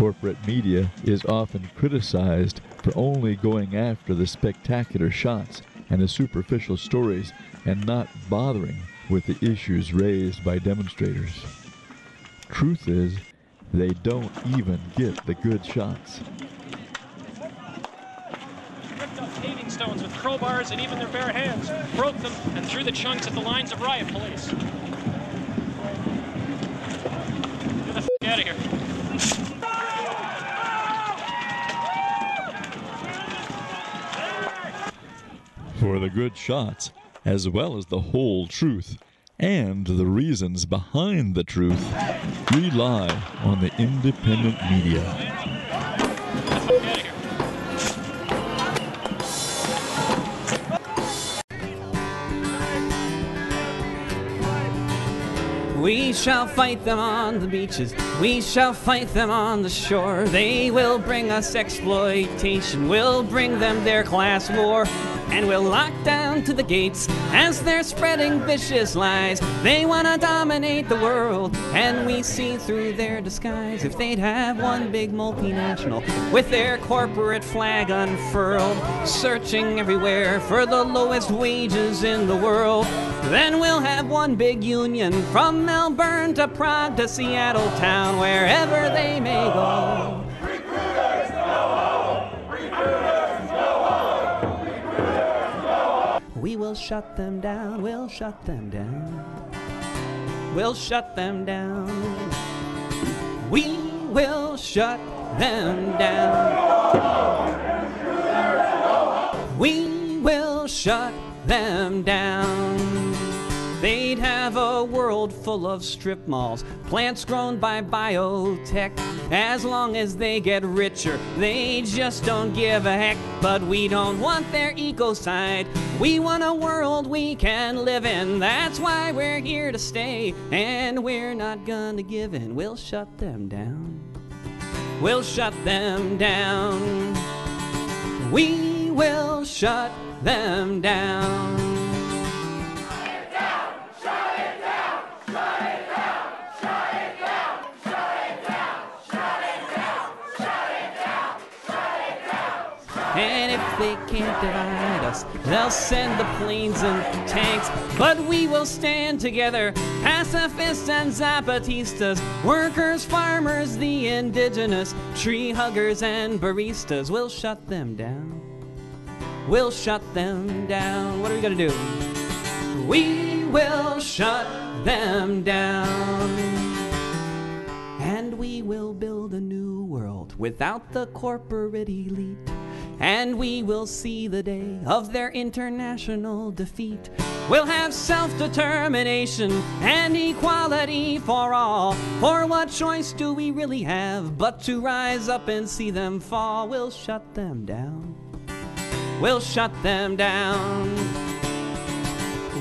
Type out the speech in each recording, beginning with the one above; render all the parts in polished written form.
corporate media is often criticized for only going after the spectacular shots and the superficial stories and not bothering with the issues raised by demonstrators. Truth is, they don't even get the good shots. Ripped up paving stones with crowbars and even their bare hands, broke them and threw the chunks at the lines of riot police. Get the f*** out of here. For the good shots, as well as the whole truth, and the reasons behind the truth, rely on the independent media. We shall fight them on the beaches, we shall fight them on the shore. They will bring us exploitation, we'll bring them their class war. And we'll lock down to the gates as they're spreading vicious lies. They want to dominate the world, and we see through their disguise. If they'd have one big multinational with their corporate flag unfurled, searching everywhere for the lowest wages in the world, then we'll have one big union from Melbourne to Prague to Seattle town, wherever they may go. We will shut them down, we'll shut them down. We'll shut them down. We will shut them down. We will shut them down. They'd have a world full of strip malls, plants grown by biotech. As long as they get richer, they just don't give a heck. But we don't want their ecocide. We want a world we can live in. That's why we're here to stay, and we're not gonna give in. We'll shut them down. We'll shut them down. We will shut them down. And if they can't divide us, they'll send the planes and tanks. But we will stand together, pacifists and zapatistas, workers, farmers, the indigenous, tree huggers and baristas. We'll shut them down. We'll shut them down. What are we gonna do? We will shut them down. And we will build a new world without the corporate elite. And we will see the day of their international defeat. We'll have self-determination and equality for all. For what choice do we really have but to rise up and see them fall? We'll shut them down. We'll shut them down.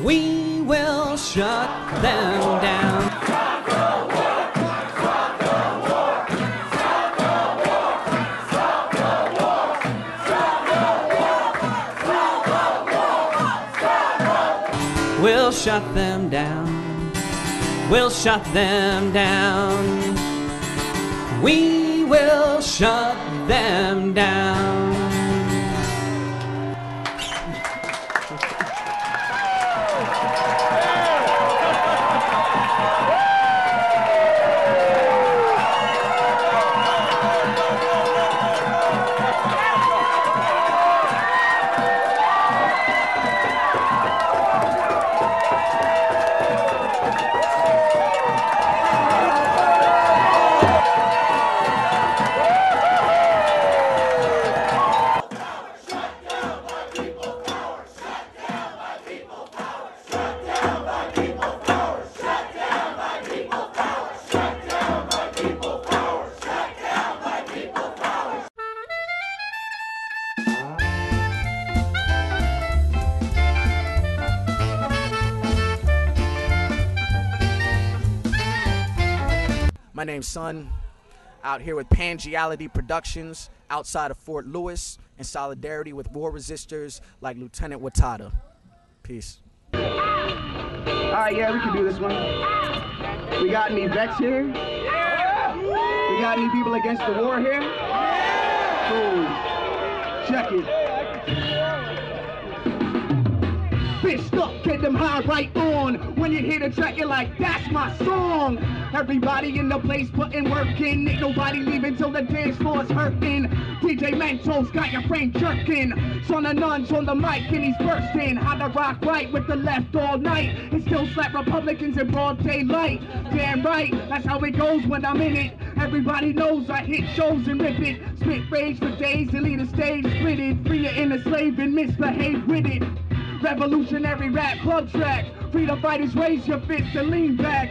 We will shut them down. We'll shut them down. We'll shut them down. We will shut them down. My name's Son, out here with Pangeality Productions outside of Fort Lewis in solidarity with war resistors like Lieutenant Watada. Peace. All right, yeah, we can do this one. We got any vets here? We We got any people against the war here? Cool. Check it. Fist up, get them high right on. When you hear the track, you're like, that's my song. Everybody in the place putting work in. Ain't nobody leaving till the dance floor's hurting. DJ Mentos got your brain jerking. Son of Nuns on the mic and he's bursting. How to rock right with the left all night and still slap Republicans in broad daylight. Damn right, that's how it goes when I'm in it. Everybody knows I hit shows and rip it. Spit rage for days and lead a stage split it. Free your inner slave and misbehave with it. Revolutionary rap club track. Freedom fighters, raise your fists and lean back.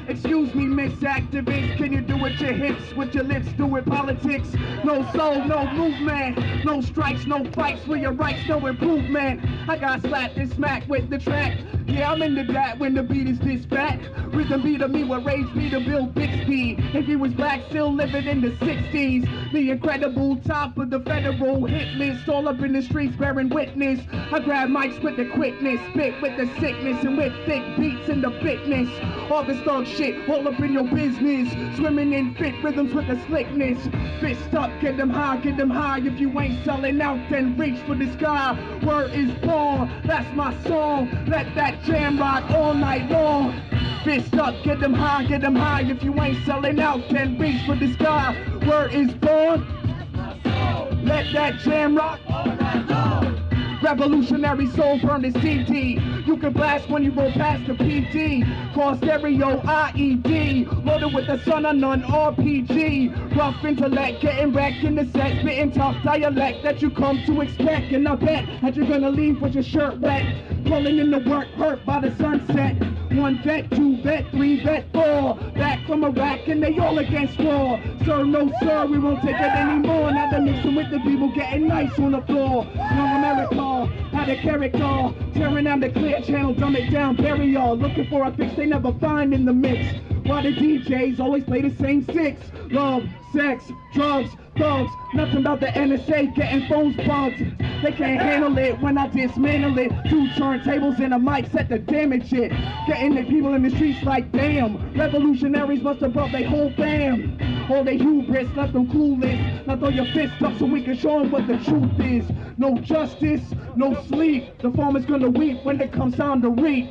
Excuse me, Miss Activist, can you do it with your hips, with your lips, do it politics? No soul, no movement, no strikes, no fights for your rights, no improvement. I got slapped and smacked with the track. Yeah, I'm into that when the beat is this fat. Rhythm beat of me what raised me to Bill Bixby. If he was black, still living in the 60s. The incredible top of the federal hit list, all up in the streets bearing witness. I grab mics with the quickness, spit with the sickness, and with thick beats and the fitness. All the thug shit, all up in your business. Swimming in fit rhythms with the slickness. Fist up, get them high, get them high. If you ain't selling out, then reach for the sky. Word is born, that's my song. Let that jam rock all night long. Fist up, get them high, get them high. If you ain't selling out, then reach for the sky. Word is born, let that jam rock all night long. Revolutionary soul burn the CD. You can blast when you roll past the PD. Call stereo IED. Loaded with the son of none RPG. Rough intellect, getting wrecked in the set. Spitting tough dialect that you come to expect. And I bet that you're gonna leave with your shirt wet. Pulling in the work, hurt by the sunset. 1 vet, 2 vet, 3 vet, 4. Back from Iraq and they all against war. Sir, no sir, we won't take it anymore. Now they're mixing with the people getting nice on the floor. Young America, had a character. Tearing down the clear channel, dumb it down, bury y'all. Looking for a fix they never find in the mix. Why the DJs always play the same 6? Love, sex, drugs, thugs. Nothing about the NSA getting phones bugged. They can't handle it when I dismantle it. 2 turntables and a mic set to damage it. Getting the people in the streets like damn. Revolutionaries must have brought their whole fam. All they hubris left them clueless. Now throw your fists up so we can show them what the truth is. No justice, no sleep. The farmer's gonna weep when it comes time to reap.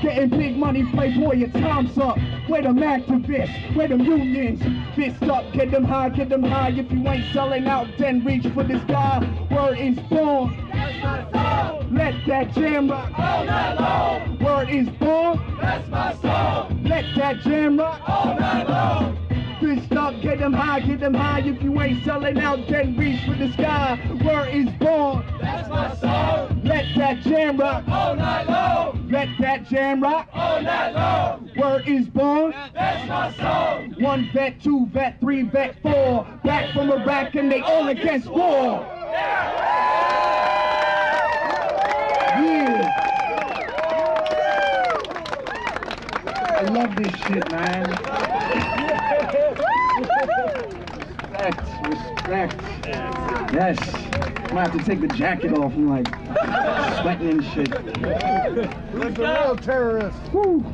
Getting big money, playboy, your time's up. Wait them activists, wait them unions. Fist up, get them high, get them high. If you ain't selling out, then reach for the sky. Word is born, that's my song. Let that jam rock all night long. Word is born, that's my song. Let that jam rock all night long. Fist up, get them high, get them high. If you ain't selling out, then reach for the sky. Word is born, that's my song. Let that jam rock all night long. Let that jam rock all night long. Word is born, that's my song. 1 vet, 2 vet, 3 vet, 4. Back from Iraq and they all against war. Yeah. I love this shit, man. Respect. Yes. I'm gonna have to take the jacket off. I'm like sweating and shit. Who's the real terrorist? Woo.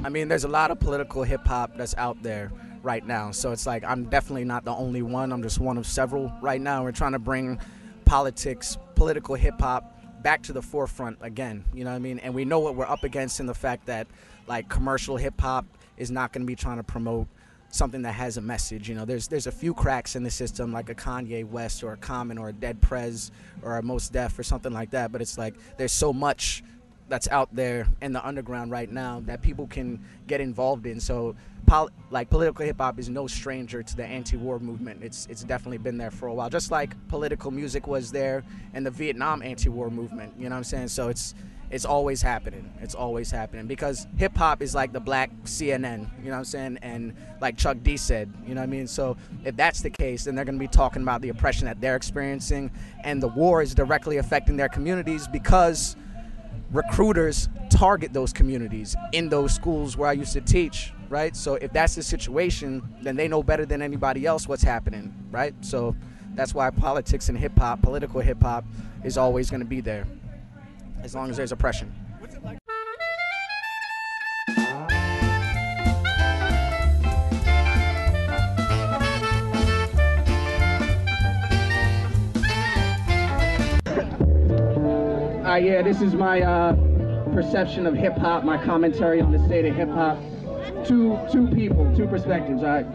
I mean, there's a lot of political hip-hop that's out there right now. So it's like I'm definitely not the only one. I'm just one of several right now. We're trying to bring politics, political hip-hop back to the forefront again. You know what I mean? And we know what we're up against in the fact that, like, commercial hip-hop is not going to be trying to promote something that has a message. You know, there's a few cracks in the system, like a Kanye West or a Common or a Dead Prez or a Mos Def or something like that. But it's like there's so much that's out there in the underground right now that people can get involved in. So like political hip hop is no stranger to the anti-war movement. It's definitely been there for a while, just like political music was there in the Vietnam anti-war movement. You know what I'm saying? So it's always happening. It's always happening because hip hop is like the black CNN, you know what I'm saying? And like Chuck D said, you know what I mean? So if that's the case, then they're going to be talking about the oppression that they're experiencing, and the war is directly affecting their communities because recruiters target those communities in those schools where I used to teach, right? So if that's the situation, then they know better than anybody else what's happening, right? So that's why politics and hip hop, political hip hop, is always going to be there as long as there's oppression. right, yeah, this is my perception of hip-hop, my commentary on the state of hip-hop. Two people, two perspectives, all right?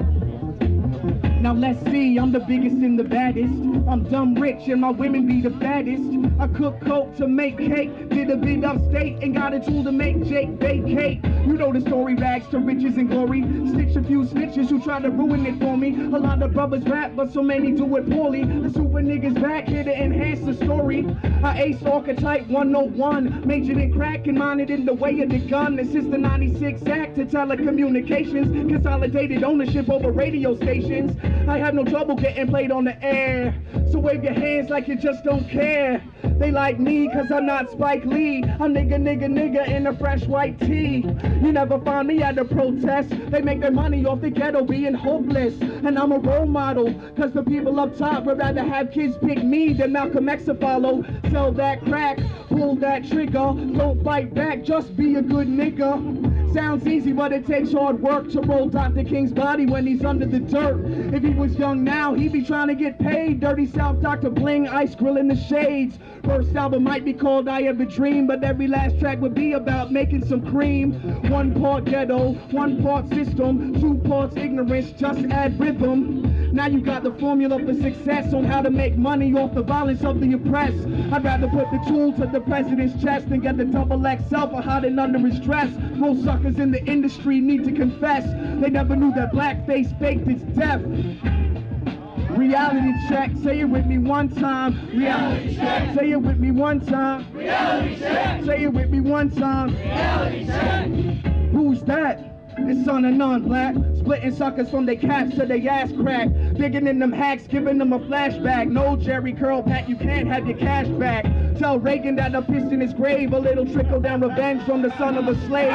Now let's see, I'm the biggest and the baddest. I'm dumb rich and my women be the fattest. I cook coke to make cake, did a bit upstate and got a tool to make Jake vacate. You know the story, rags to riches and glory. Stitch a few snitches who try to ruin it for me. A lot of brothers rap, but so many do it poorly. The super niggas back here to enhance the story. I ace archetype 101, majored in crack and minded in the way of the gun. This is the 96 Act to telecommunications, consolidated ownership over radio stations. I have no trouble getting played on the air, so wave your hands like you just don't care. They like me cause I'm not Spike Lee. I'm nigga in a fresh white tee. You never find me at a protest. They make their money off the ghetto being hopeless. And I'm a role model cause the people up top would rather have kids pick me than Malcolm X to follow. Sell that crack, pull that trigger. Don't fight back, just be a good nigga. Sounds easy, but it takes hard work to roll Dr. King's body when he's under the dirt. If he was young now, he'd be trying to get paid. Dirty South Dr. Bling, ice grill in the shades. First album might be called I Have a Dream, but every last track would be about making some cream. 1 part ghetto, 1 part system, 2 parts ignorance, just add rhythm. Now you got the formula for success on how to make money off the violence of the oppressed. I'd rather put the tool to the president's chest than get the double XL for hiding under his dress. Most suckers in the industry need to confess they never knew that blackface faked its death. Reality check, say it with me one time. Reality check, say it with me one time. Reality check, say it with me one time. Reality check. Who's that? It's son of non-black, splitting suckers from their caps to their ass crack, digging in them hacks, giving them a flashback. No Jerry Curl Pat, you can't have your cash back. Tell Reagan that I pissed in his grave, a little trickle down revenge from the son of a slave.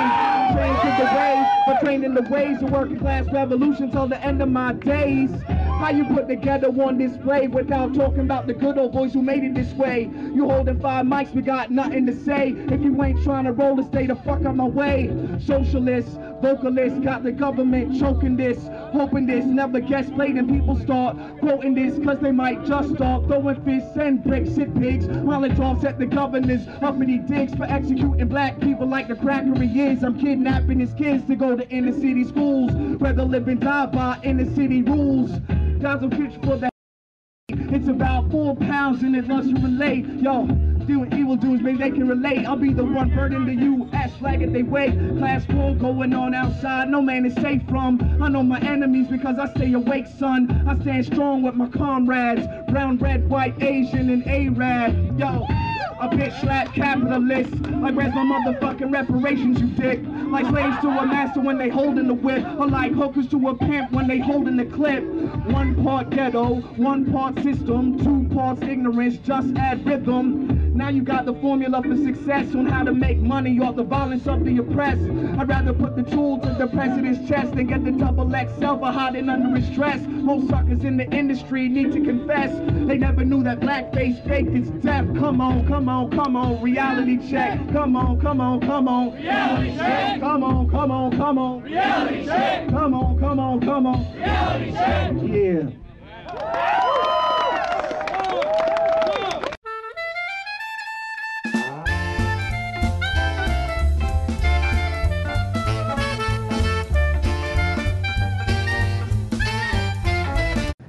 Trained to the ways, but trained in the ways of working class revolution till the end of my days. How you put the ghetto on display without talking about the good old boys who made it this way? You holding 5 mics, we got nothing to say. If you ain't trying to roll, stay the fuck out my way. Socialists, vocalists, got the government choking this, hoping this never gets played and people start quoting this cause they might just start throwing fists and bricks at pigs. Molotovs at the governor's uppity digs for executing black people like the cracker he is. I'm kidnapping his kids to go to inner city schools where they live and die by inner city rules. Guys will pitch for the it's about 4 pounds and it loves to relate. Yo, doing evil dudes, maybe they can relate. I'll be the one burning the U.S. flag at they wake. Class 4 going on outside, no man is safe from. I know my enemies because I stay awake, son. I stand strong with my comrades. Brown, red, white, Asian, and Arab. Yo, a bitch slap capitalist. Like where's my motherfucking reparations, you dick? Like slaves to a master when they holding the whip, or like hookers to a pimp when they holding the clip. 1 part ghetto, 1 part system, 2 parts ignorance, just add rhythm. Now you got the formula for success on how to make money off the violence of the oppressed. I'd rather put the tool to the president's chest than get the double XL for hiding under his dress. Most suckers in the industry need to confess they never knew that blackface faked its death. Come on, come on, come on, reality check. Come on, come on, come on, reality check. Come on, come on, come on, reality check. Come on, come on, come on, reality check. Yeah.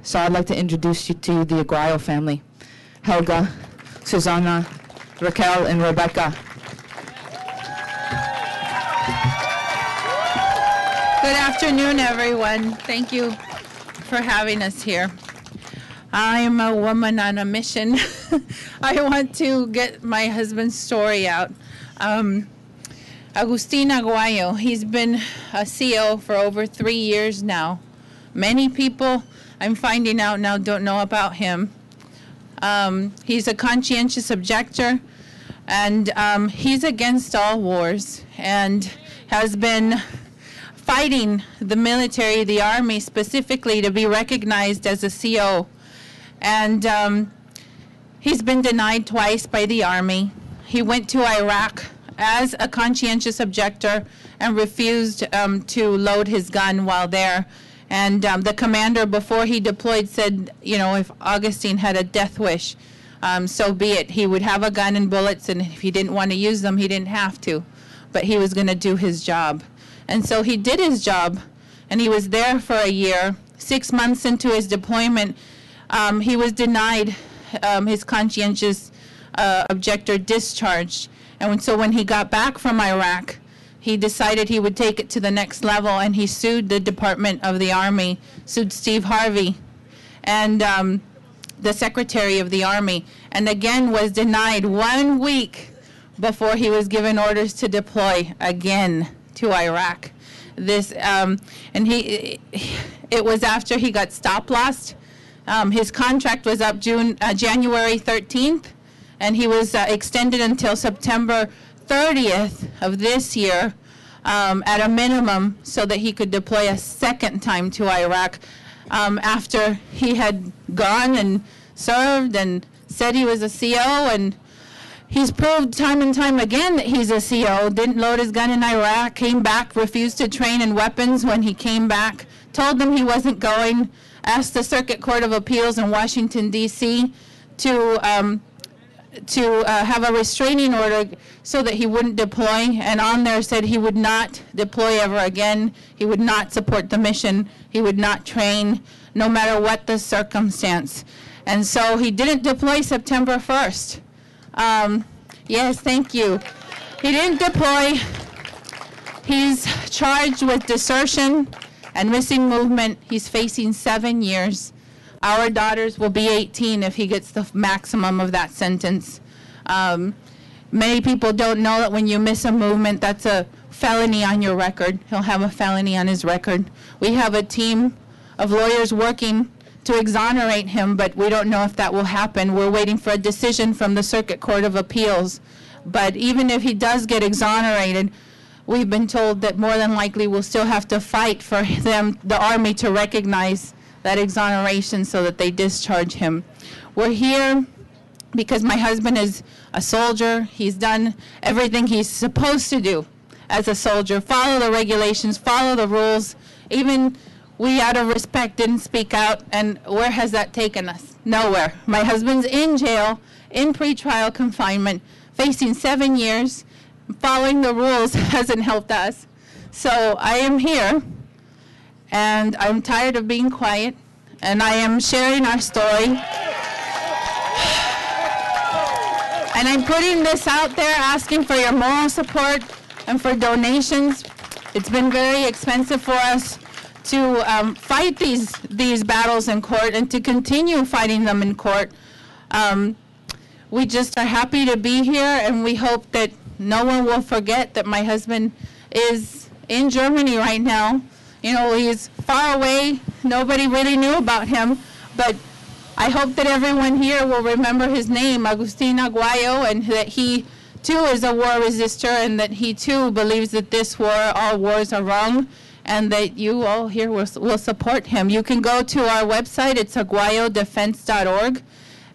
So I'd like to introduce you to the Aguayo family. Helga, Susanna, Raquel, and Rebecca. Good afternoon, everyone. Thank you for having us here. I am a woman on a mission. I want to get my husband's story out. Agustin Aguayo, he's been a CEO for over 3 years now. Many people, I'm finding out now, don't know about him. He's a conscientious objector, and he's against all wars and has been fighting the military, the army specifically, to be recognized as a CO. And he's been denied twice by the army. He went to Iraq as a conscientious objector and refused to load his gun while there. And the commander, before he deployed, said, you know, if Augustine had a death wish, so be it. He would have a gun and bullets, and if he didn't want to use them, he didn't have to. But he was going to do his job. And so he did his job, and he was there for a year. 6 months into his deployment, he was denied his conscientious objector discharge. And so when he got back from Iraq, he decided he would take it to the next level, and he sued the Department of the Army, sued Steve Harvey, and the Secretary of the Army, and again was denied 1 week before he was given orders to deploy again to Iraq. This and it was after he got stop lossed. His contract was up January 13th, and he was extended until September 30th of this year at a minimum, so that he could deploy a second time to Iraq after he had gone and served and said he was a CO, and he's proved time and time again that he's a CO. Didn't load his gun in Iraq, came back, refused to train in weapons when he came back, told them he wasn't going, asked the Circuit Court of Appeals in Washington, D.C. to have a restraining order so that he wouldn't deploy, and on there said he would not deploy ever again, he would not support the mission, he would not train, no matter what the circumstance. And so he didn't deploy September 1st. Yes, thank you. He didn't deploy. He's charged with desertion and missing movement. He's facing 7 years. Our daughters will be 18 if he gets the maximum of that sentence. Many people don't know that when you miss a movement, that's a felony on your record. He'll have a felony on his record. We have a team of lawyers working to exonerate him, but we don't know if that will happen. We're waiting for a decision from the Circuit Court of Appeals. But even if he does get exonerated, we've been told that more than likely we'll still have to fight for them, the Army, to recognize that exoneration so that they discharge him. We're here because my husband is a soldier. He's done everything he's supposed to do as a soldier, follow the regulations, follow the rules. Even we, out of respect, didn't speak out, and where has that taken us? Nowhere. My husband's in jail, in pretrial confinement, facing 7 years. Following the rules hasn't helped us. So I am here, and I'm tired of being quiet, and I am sharing our story. And I'm putting this out there, asking for your moral support and for donations. It's been very expensive for us to fight these battles in court and to continue fighting them in court. We just are happy to be here, and we hope that no one will forget that my husband is in Germany right now. You know, he's far away. Nobody really knew about him, but I hope that everyone here will remember his name, Agustin Aguayo, and that he too is a war resistor, and that he too believes that this war, all wars are wrong, and that you all here will support him. You can go to our website. It's aguayodefense.org,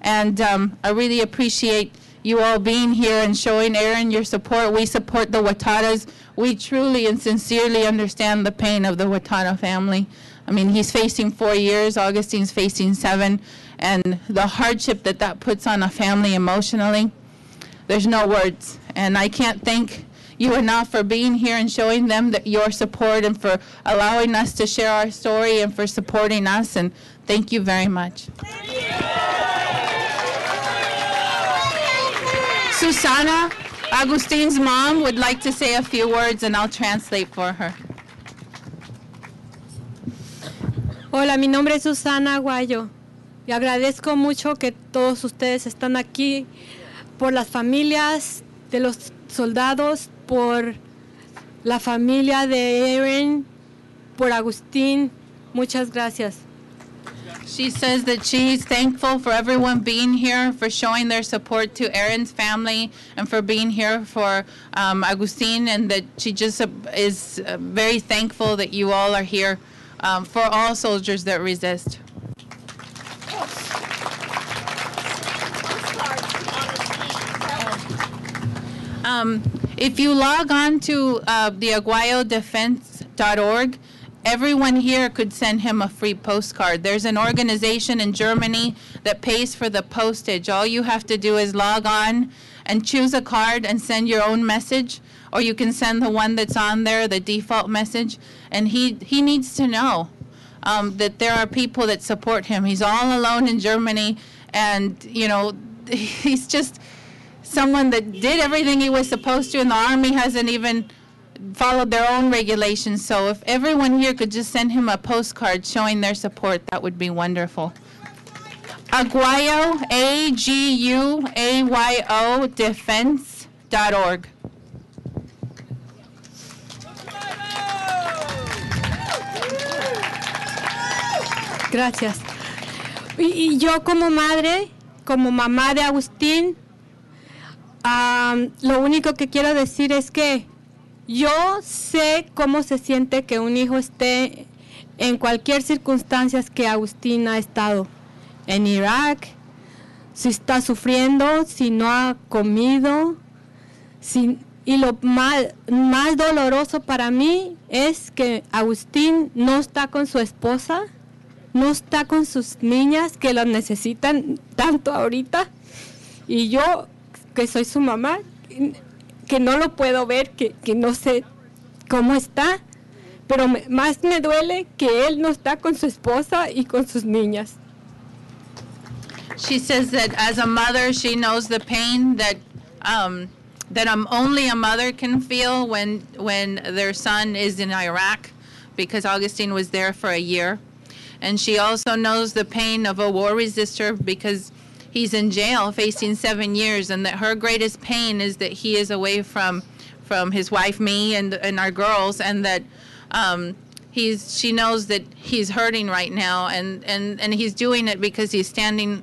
and I really appreciate you all being here and showing Aaron your support. We support the Watadas. We truly and sincerely understand the pain of the Watada family. I mean, he's facing 4 years, Augustine's facing 7, and the hardship that that puts on a family emotionally, there's no words. And I can't thank you enough for being here and showing them that your support, and for allowing us to share our story, and for supporting us, and thank you very much. Susana, Agustine's mom, would like to say a few words, and I'll translate for her. Hola, mi nombre es Susana Aguayo y agradezco mucho que todos ustedes están aquí por las familias de los soldados, por la familia de Aaron, por Agustín. Muchas gracias. She says that she's thankful for everyone being here, for showing their support to Aaron's family, and for being here for Agustin, and that she just is very thankful that you all are here for all soldiers that resist. If you log on to the aguayodefense.org, everyone here could send him a free postcard. There's an organization in Germany that pays for the postage. All you have to do is log on and choose a card and send your own message, or you can send the one that's on there, the default message. And he needs to know that there are people that support him. He's all alone in Germany, and, you know, he's just someone that did everything he was supposed to, and the Army hasn't even followed their own regulations. So if everyone here could just send him a postcard showing their support, that would be wonderful. Aguayo, AGUAYO, defense.org. Gracias. Y yo como madre, como mamá de Agustín, lo único que quiero decir es que yo sé cómo se siente que un hijo esté en cualquier circunstancia que Agustín ha estado. En Irak, si está sufriendo, si no ha comido, y lo más doloroso para mí es que Agustín no está con su esposa, no está con sus niñas que las necesitan tanto ahorita, y yo, que soy su mamá, que no lo puedo ver, que no sé cómo está, pero más me duele que él no está con su esposa y con sus niñas. She says that as a mother, she knows the pain that only a mother can feel when their son is in Iraq, because Augustine was there for a year. And she also knows the pain of a war resister because he's in jail facing 7 years, and that her greatest pain is that he is away from his wife, me, and our girls, and that she knows that he's hurting right now, and he's doing it because he's standing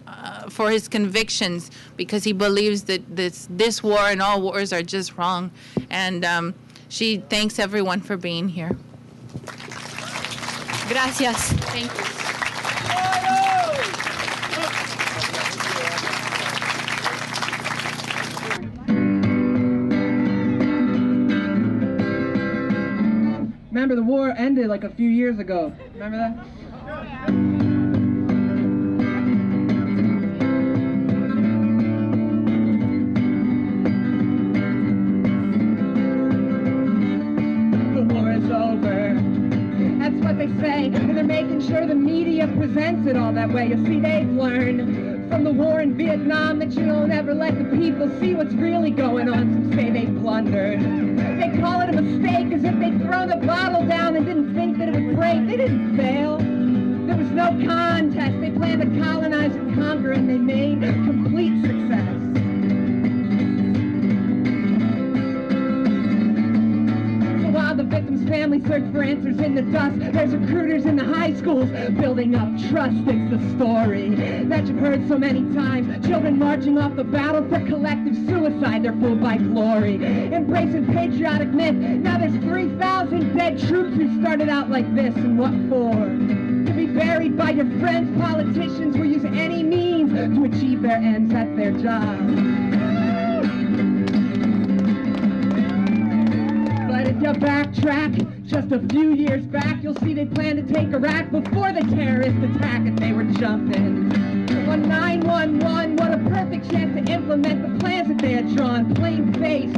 for his convictions, because he believes that this war and all wars are just wrong. And she thanks everyone for being here. Gracias. Thank you. Remember, the war ended like a few years ago. Remember that? The war is over. That's what they say, and they're making sure the media presents it all that way. You see, they've learned from the war in Vietnam that you don't ever let the people see what's really going on. Some say they blundered. They call it a mistake as if they'd thrown the bottle down and didn't think that it would break. They didn't fail. There was no contest. They planned to colonize and conquer, and they made complete success. So while the victim's family search for answers in the dust, there's recruiters in the high schools building up trust. It's the story that you've heard so many times. Children marching off the battle for collective suicide. They're fooled by glory, embracing patriotic myth. Now there's 3,000 dead troops who started out like this, and what for? To be buried by your friends. Politicians will use any means to achieve their ends at their job. But if you backtrack just a few years back, you'll see they planned to take Iraq before the terrorist attack, and they were jumping on 9/11. What a perfect chance to implement the plans that they had drawn. Plain-faced,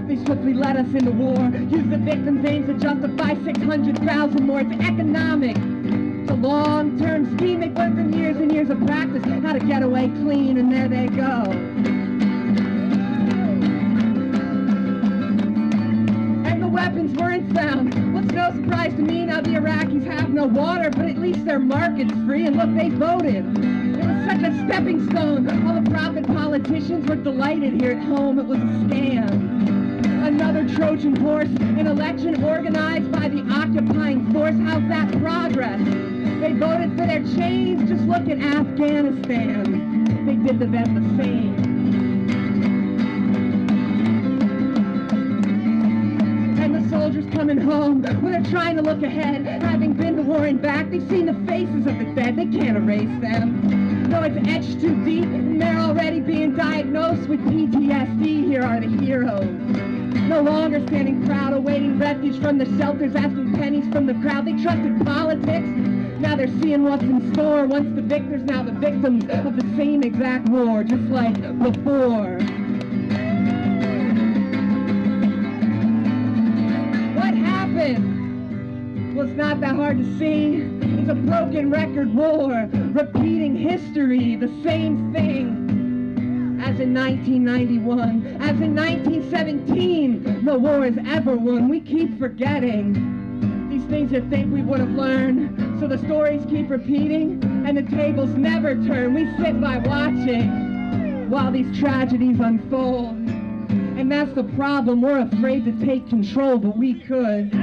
they swiftly led us into war. Used the victims' names to justify 600,000 more. It's economic. It's a long-term scheme. They learned from years and years of practice how to get away clean, and there they go. Weapons weren't found. Well, it's no surprise to me now the Iraqis have no water, but at least their market's free, and look, they voted. It was such a stepping stone. All the prophet politicians were delighted here at home. It was a scam. Another Trojan horse, an election organized by the occupying force. How's that progress? They voted for their change. Just look at Afghanistan. They did to them the same. Soldiers coming home, well, they're trying to look ahead. Having been to war and back, they've seen the faces of the dead. They can't erase them. No, it's etched too deep, and they're already being diagnosed with PTSD. Here are the heroes. No longer standing proud, awaiting refuge from the shelters, asking pennies from the crowd. They trusted politics. Now they're seeing what's in store. Once the victors, now the victims of the same exact war, just like before. What happened? Well, it's not that hard to see. It's a broken record war, repeating history, the same thing as in 1991, as in 1917. No war is ever won. We keep forgetting these things you think we would have learned. So the stories keep repeating and the tables never turn. We sit by watching while these tragedies unfold. And that's the problem. We're afraid to take control, but we could.